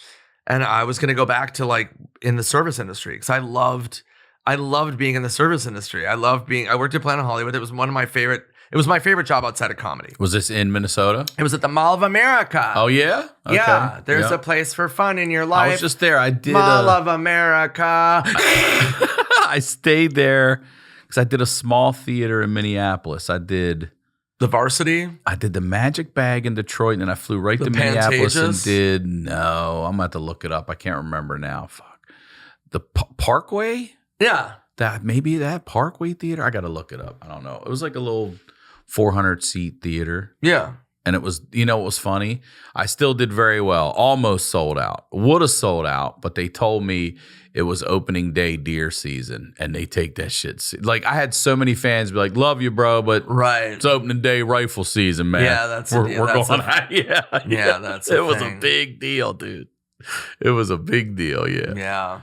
And I was going to go back to in the service industry because I loved I loved being in the service industry. I worked at Planet Hollywood. It was my favorite job outside of comedy. Was this in Minnesota? It was at the Mall of America. Oh, yeah? Okay. Yeah. There's Yeah. a place for fun in your life. I was just there. I did Mall of America. I stayed there because I did a small theater in Minneapolis. I did The Varsity. the Magic Bag in Detroit, and then I flew right to Minneapolis and did, I'm going to have to look it up. I can't remember now. Fuck. The Parkway? Yeah. That Parkway Theater? I got to look it up. I don't know. It was like a little 400-seat theater. Yeah. And it was, it was funny. I still did very well. Almost sold out. Would have sold out, but they told me it was opening day deer season, and they take that shit. Like, I had so many fans be like, "Love you, bro, but it's opening day rifle season, man." Yeah, we're going. Yeah, that's it was a big deal, dude. It was a big deal. Yeah. Yeah.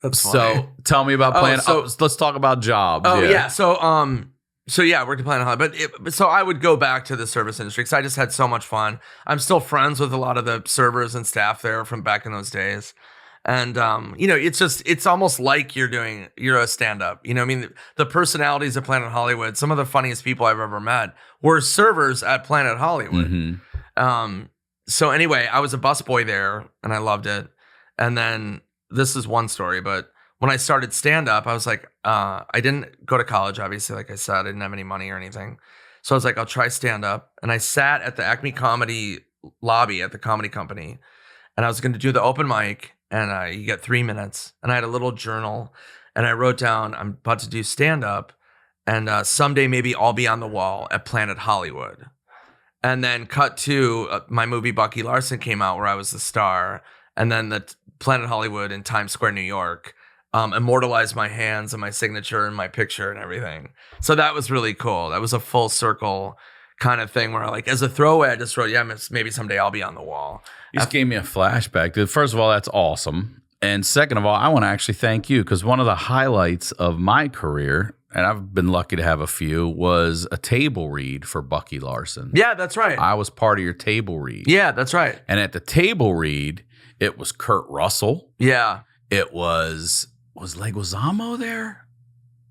That's funny. So tell me about Planet. Let's talk about jobs. Oh yeah. So I worked at Planet Hollywood, so I would go back to the service industry because I just had so much fun. I'm still friends with a lot of the servers and staff there from back in those days. And, it's almost like you're a stand-up. The personalities of Planet Hollywood, some of the funniest people I've ever met were servers at Planet Hollywood. Mm-hmm. So anyway, I was a busboy there and I loved it. And then this is one story, but when I started stand-up, I was like, I didn't go to college, obviously. Like I said, I didn't have any money or anything. So I was like, I'll try stand-up. And I sat at the Acme Comedy lobby at the comedy company. And I was going to do the open mic. And you get 3 minutes. And I had a little journal. And I wrote down, I'm about to do stand-up. And someday maybe I'll be on the wall at Planet Hollywood. And then cut to my movie Bucky Larson came out where I was the star. And then the Planet Hollywood in Times Square, New York. Immortalized my hands and my signature and my picture and everything. So that was really cool. That was a full circle kind of thing where, like, as a throwaway, I just wrote, maybe someday I'll be on the wall. You just gave me a flashback. Dude, first of all, that's awesome. And second of all, I want to actually thank you because one of the highlights of my career, and I've been lucky to have a few, was a table read for Bucky Larson. Yeah, that's right. I was part of your table read. Yeah, that's right. And at the table read, it was Kurt Russell. Yeah. It was Leguizamo there?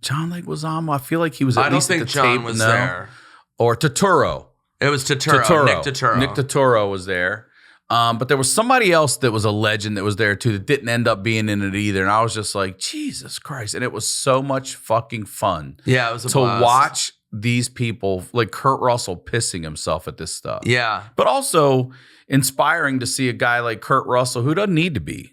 John Leguizamo? I feel like he was at least at the table. I don't think John was there. Or Turturro. It was Turturro. Nick Turturro. Nick Turturro was there. But there was somebody else that was a legend that was there too that didn't end up being in it either. And I was just like, Jesus Christ. And it was so much fucking fun. Yeah, it was to watch these people, like Kurt Russell pissing himself at this stuff. Yeah. But also inspiring to see a guy like Kurt Russell who doesn't need to be.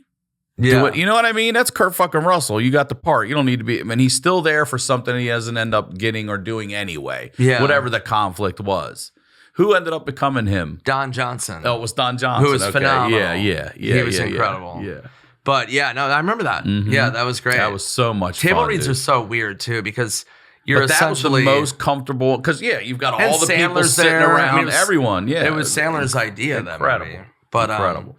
Yeah. You know what I mean? That's Kurt fucking Russell. You got the part. You don't need to be. I mean, he's still there for something he doesn't end up getting or doing anyway. Yeah. Whatever the conflict was. Who ended up becoming him? Don Johnson. Oh, it was Don Johnson. Who was phenomenal. Yeah. He was incredible. Yeah. But yeah, no, I remember that. Mm-hmm. Yeah, that was great. That was so much fun. Table reads dude. are so weird too because you're but essentially that was the most comfortable because you've got all the people Sandler's sitting there. around. I mean, everyone. Yeah. It was Sandler's idea. Incredible. That movie. But incredible.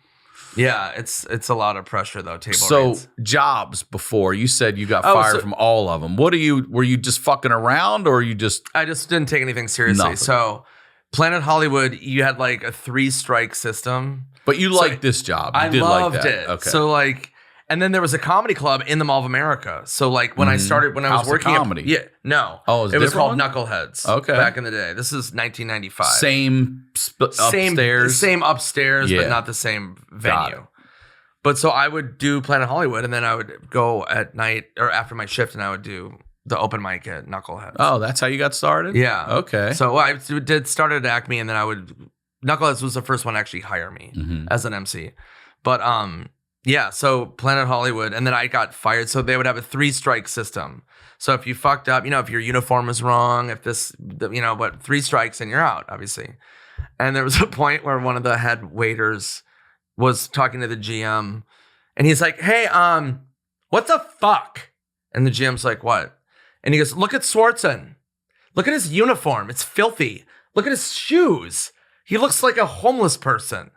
Yeah, it's a lot of pressure though. Table so reads. Jobs before you said you got fired from all of them. Were you just fucking around or you just? I just didn't take anything seriously. Nothing. So Planet Hollywood, you had like a 3-strike system. But you liked this job. You did loved like that. it. Okay. So like, and then there was a comedy club in the Mall of America. So like when I started, when I was House of working Comedy. it was called Knuckleheads. Okay. Back in the day. This is 1995. Same upstairs. Same upstairs, Yeah. but not the same Got venue. But so I would do Planet Hollywood, and then I would go at night or after my shift, and I would do the open mic at Knuckleheads. Oh, that's how you got started? Yeah. Okay. So I did start at Acme, and then Knuckleheads was the first one to actually hire me as an MC. But yeah, so Planet Hollywood, and then I got fired. So they would have a 3-strike system. So if you fucked up, if your uniform was wrong, if but 3 strikes and you're out, obviously. And there was a point where one of the head waiters was talking to the GM, and he's like, "Hey, what the fuck?" And the GM's like, "What?" And he goes, "Look at Swardson. Look at his uniform. It's filthy. Look at his shoes. He looks like a homeless person."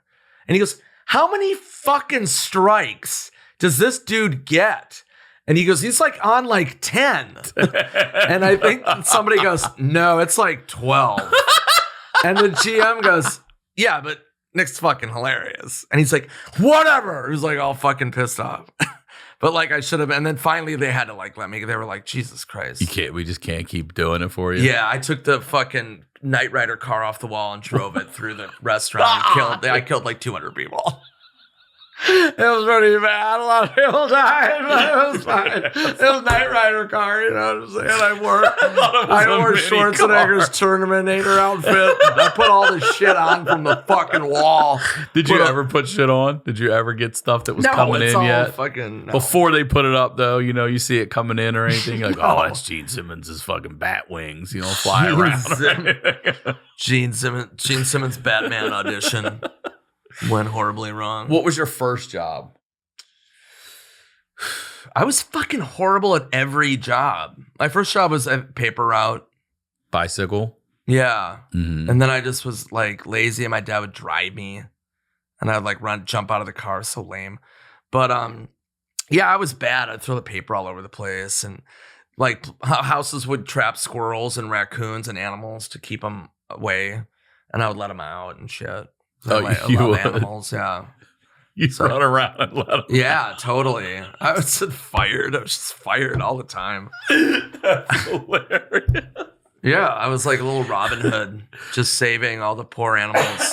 And he goes, "How many fucking strikes does this dude get?" And he goes, "He's like on like 10. And I think somebody goes, "No, it's like 12. And the GM goes, "Yeah, but Nick's fucking hilarious." And he's like, "Whatever." He's like all fucking pissed off. But like I should have. And then finally they had to like let me. They were like, Jesus Christ. We just can't keep doing it for you. Yeah, I took the fucking Knight Rider car off the wall and drove it through the restaurant. I killed like 200 people. It was pretty bad. A lot of people died, but it was fine. It was Knight Rider car, you know what I'm saying? I wore Schwarzenegger's Terminator outfit. I put all the shit on from the fucking wall. Did you ever put shit on? Did you ever get stuff that was coming in yet? No. Before they put it up, though, you know, you see it coming in or anything. Like, oh, that's Gene Simmons' fucking bat wings, you know, fly around. Gene Simmons Batman audition. Went horribly wrong. What was your first job? I was fucking horrible at every job. My first job was at paper route. Bicycle? Yeah. Mm-hmm. And then I just was like lazy and my dad would drive me. And I'd like jump out of the car. So lame. But yeah, I was bad. I'd throw the paper all over the place. And like houses would trap squirrels and raccoons and animals to keep them away. And I would let them out and shit. Oh, I love animals, yeah. You run around and let them. Yeah, totally. I was fired. I was just fired all the time. That's hilarious. Yeah, I was like a little Robin Hood, just saving all the poor animals.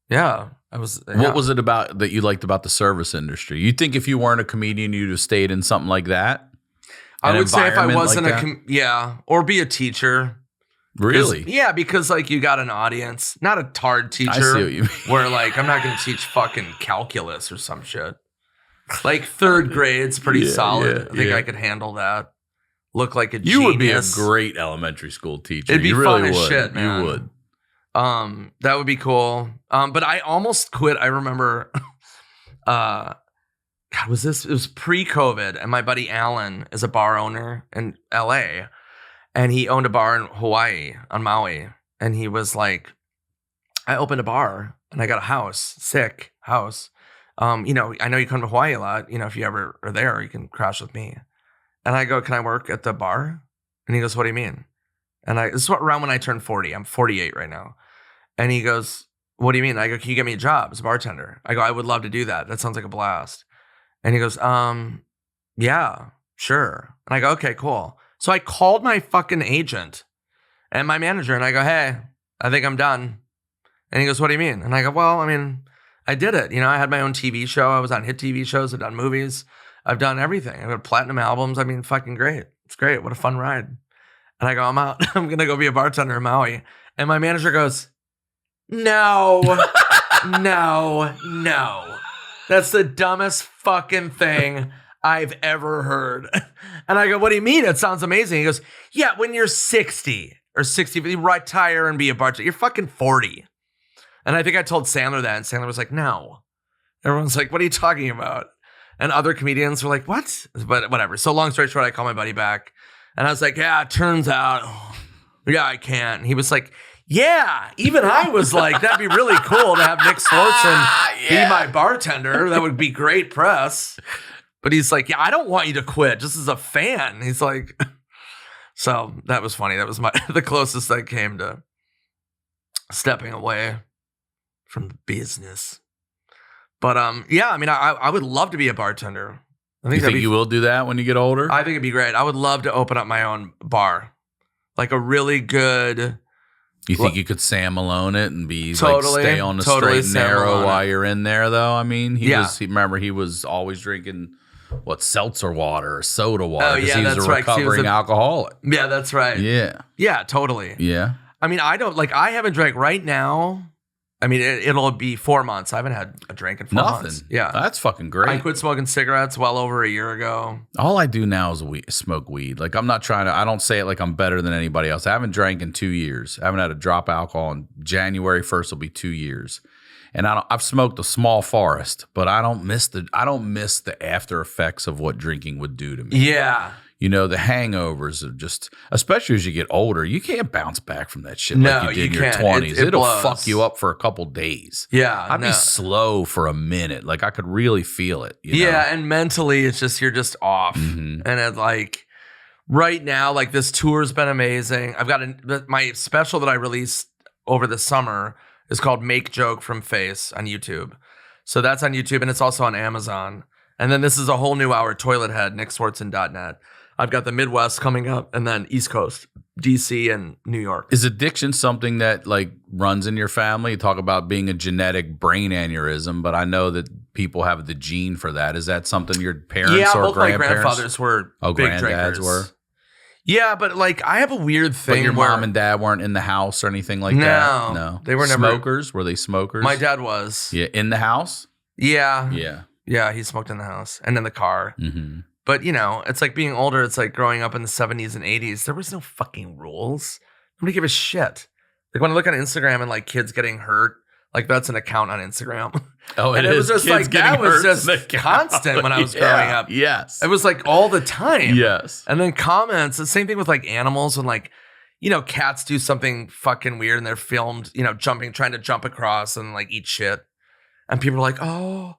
Yeah, I was. Yeah. What was it about that you liked about the service industry? You think if you weren't a comedian, you'd have stayed in something like that? I would say if I wasn't or be a teacher. Really? Yeah, because like you got an audience, not a hard teacher. I see what you mean. Where like I'm not going to teach fucking calculus or some shit. Like third grade's pretty solid. I think I could handle that. Look like a genius. You would be a great elementary school teacher. It'd be you fun really as would. shit, man. You would. That would be cool. But I almost quit. I remember. God, it was pre-COVID, and my buddy Alan is a bar owner in LA. And he owned a bar in Hawaii on Maui. And he was like, I opened a bar and I got a house, sick house. You know, I know you come to Hawaii a lot. You know, if you ever are there, you can crash with me. And I go, can I work at the bar? And he goes, what do you mean? And this is around when I turned 40. I'm 48 right now. And he goes, what do you mean? I go, can you get me a job as a bartender? I go, I would love to do that. That sounds like a blast. And he goes, yeah, sure. And I go, okay, cool. So I called my fucking agent and my manager and I go, hey, I think I'm done. And he goes, what do you mean? And I go, well, I mean, I did it. You know, I had my own TV show. I was on hit TV shows. I've done movies. I've done everything. I've got platinum albums. I mean, fucking great. It's great. What a fun ride. And I go, I'm out. I'm going to go be a bartender in Maui. And my manager goes, no. That's the dumbest fucking thing I've ever heard. And I go, what do you mean? It sounds amazing. He goes, yeah, when you're 60 or 60, you retire and be a bartender. You're fucking 40. And I think I told Sandler that, and Sandler was like, no. Everyone's like, what are you talking about? And other comedians were like, what? But whatever. So long story short, I called my buddy back. And I was like, yeah, it turns out, yeah, I can't. And he was like, yeah, even I was like, that'd be really cool to have Nick Swardson be my bartender. That would be great press. But he's like, yeah, I don't want you to quit just as a fan. He's like, so that was funny. That was the closest I came to stepping away from the business. But yeah, I mean, I would love to be a bartender. I think you will do that when you get older? I think it'd be great. I would love to open up my own bar, like a really good. You think you could Sam Malone it and be totally, like stay on the straight and narrow while you're in there, though? I mean, he was always drinking seltzer water or soda water. Oh, yeah, he was a recovering alcoholic. Yeah, that's right. Yeah. Yeah, totally. Yeah. I mean, I haven't drank right now. I mean, it'll be 4 months. I haven't had a drink in 4 months. Yeah. That's fucking great. I quit smoking cigarettes well over a year ago. All I do now is smoke weed. Like, I'm not trying to, I don't say it like I'm better than anybody else. I haven't drank in 2 years. I haven't had a drop of alcohol. In January 1st will be 2 years. And I've smoked a small forest, but I don't miss the after effects of what drinking would do to me. Yeah. You know, the hangovers are just, especially as you get older, you can't bounce back from that shit like you did in your 20s. It'll fuck you up for a couple days. Yeah. I'd be slow for a minute. Like, I could really feel it. You know? And mentally, it's just, you're just off. Mm-hmm. And it, like, right now, like, this tour's been amazing. I've got my special that I released over the summer is called Make Joke from Face on YouTube. So that's on YouTube, and it's also on Amazon. And then this is a whole new hour, Toilet Head, nickswardson.net. I've got the Midwest coming up and then East Coast, DC and New York. Is addiction something that like runs in your family? You talk about being a genetic brain aneurysm, but I know that people have the gene for that. Is that something your parents or both my grandparents? grandfathers were big granddads drinkers. were? Yeah, but like I have a weird thing. But your where, mom and dad weren't in the house or anything like that? No. They were never smokers? Were they smokers? My dad was. Yeah, in the house? Yeah. Yeah. Yeah, he smoked in the house and in the car. Mm-hmm. But, you know, it's like being older. It's like growing up in the 70s and 80s. There was no fucking rules. Nobody gave a shit. Like when I look on Instagram and like kids getting hurt, like that's an account on Instagram. Oh, and it was just like, that was just constant when I was growing up. Yes. It was like all the time. Yes. And then comments, the same thing with like animals when like, you know, cats do something fucking weird and they're filmed, you know, trying to jump across and like eat shit. And people are like, oh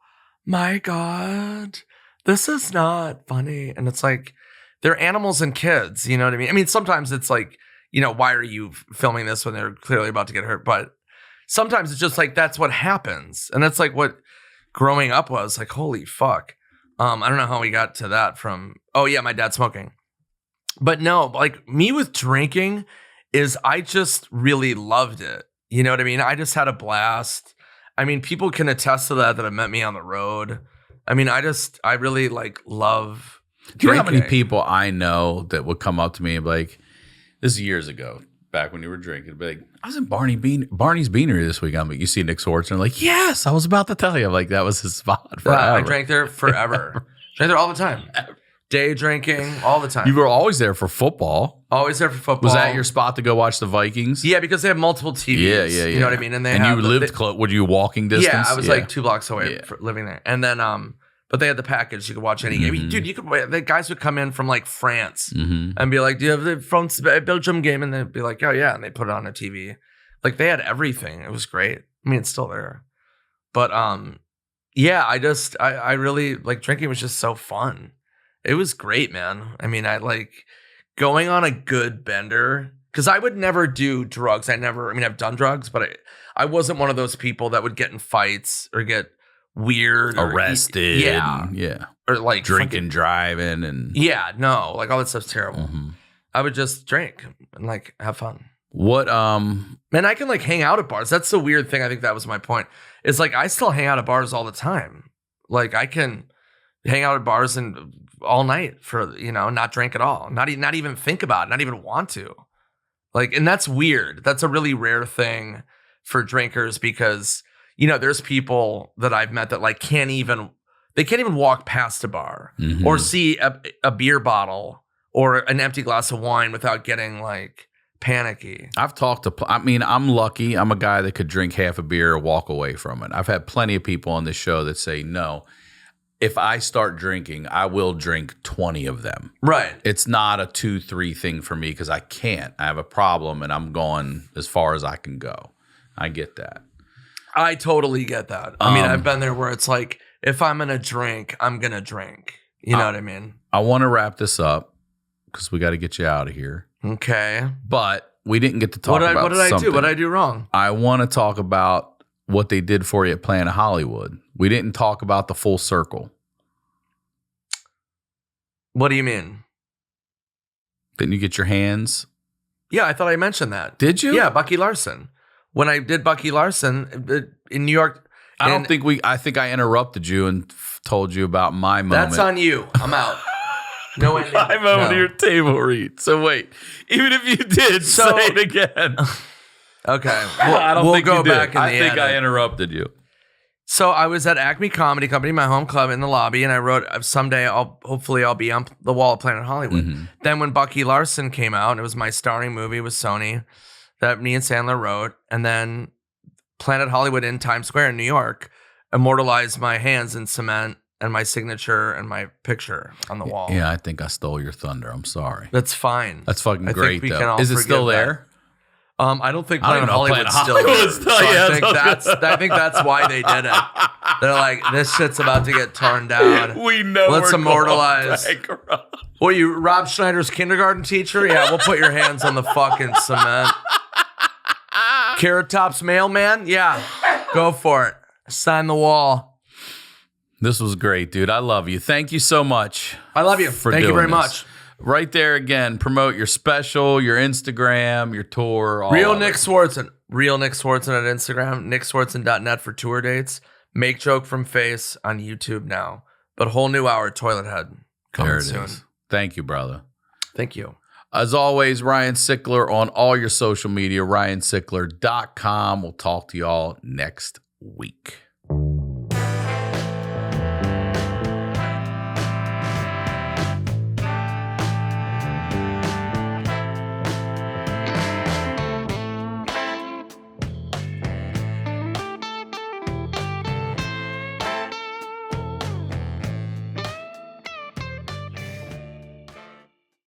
my God, this is not funny. And it's like, they're animals and kids, you know what I mean? I mean, sometimes it's like, you know, why are you filming this when they're clearly about to get hurt? But sometimes it's just like, that's what happens. And that's like what growing up was like, holy fuck. I don't know how we got to that from, oh yeah, my dad smoking. But no, like me with drinking is I just really loved it. You know what I mean? I just had a blast. I mean, people can attest to that have met me on the road. I mean, I really like love drinking. Do you know how many people I know that would come up to me and be like, this is years ago, back when you were drinking, be like, I was in Barney's Beanery this week. I'm like, you see Nick Swardson? Like, yes, I was about to tell you. I'm like, that was his spot forever. I drank there forever. Drank there all the time. Day drinking, all the time. You were always there for football. Always there for football. Was that your spot to go watch the Vikings? Yeah, because they have multiple TVs. Yeah. You know what I mean? And you lived close. Were you walking distance? Yeah, I was like 2 blocks away living there. And then, but they had the package. You could watch any game. I mean, dude, the guys would come in from like France and be like, do you have the France Belgium game? And they'd be like, oh yeah. And they put it on a TV. Like they had everything. It was great. I mean, it's still there. But yeah, I really like drinking was just so fun. It was great, man. I mean, I like going on a good bender because I would never do drugs. I've done drugs, but I wasn't one of those people that would get in fights or get weird, arrested. Yeah. Or like drinking, driving, and no, like all that stuff's terrible. I would just drink and like have fun. What man, I can like hang out at bars. That's the weird thing. I think that was my point. It's like I still hang out at bars all the time. Like I can hang out at bars and all night for, you know, not drink at all, not even think about it, not even want to. Like, and that's weird. That's a really rare thing for drinkers because, you know, there's people that I've met that like can't even walk past a bar or see a beer bottle or an empty glass of wine without getting like panicky. I'm lucky. I'm a guy that could drink half a beer or walk away from it. I've had plenty of people on this show that say, no, if I start drinking, I will drink 20 of them. Right. It's not a 2-3 thing for me because I can't. I have a problem and I'm going as far as I can go. I get that. I totally get that. I mean, I've been there where it's like, if I'm going to drink, I'm going to drink. You know what I mean? I want to wrap this up because we got to get you out of here. Okay. But we didn't get to talk about what did I do? something. What did I do wrong? I want to talk about what they did for you at Planet Hollywood. We didn't talk about the full circle. What do you mean? Didn't you get your hands? Yeah, I thought I mentioned that. Did you? Yeah, Bucky Larson. When I did Bucky Larson in New York. I think I interrupted you and told you about my moment. That's on you. I'm out. No ending. My moment of your table read. So wait, even if you did, say it again. Okay. We'll go back in the I think edit. I interrupted you. So I was at Acme Comedy Company, my home club, in the lobby, and I wrote, someday hopefully I'll be on the wall of Planet Hollywood. Then when Bucky Larson came out, and it was my starring movie with Sony that me and Sandler wrote, and then Planet Hollywood in Times Square in New York immortalized my hands in cement and my signature and my picture on the wall. Yeah, I think I stole your thunder. I'm sorry. That's fine. That's fucking great, we though. can all Is it still forgive there? I don't think I Planet don't know if Hollywood's Planet still there. Hollywood's still- So yeah, I think that's why they did it. They're like, this shit's about to get torn down. We know. Let's we're immortalize. going back around. Well, you Rob Schneider's kindergarten teacher? Yeah, we'll put your hands on the fucking cement. Carrot Top's mailman? Yeah, go for it. Sign the wall. This was great, dude. I love you. Thank you so much. I love you. For Thank you doing very this. much. Right there again, promote your special, your Instagram, your tour. All Real of Nick it. Swardson. Real Nick Swardson at Instagram. NickSwardson.net for tour dates. Make Joke from Face on YouTube now. But whole new hour, Toilet Head, coming There it soon. is. Thank you, brother. Thank you. As always, Ryan Sickler on all your social media, ryansickler.com. We'll talk to y'all next week.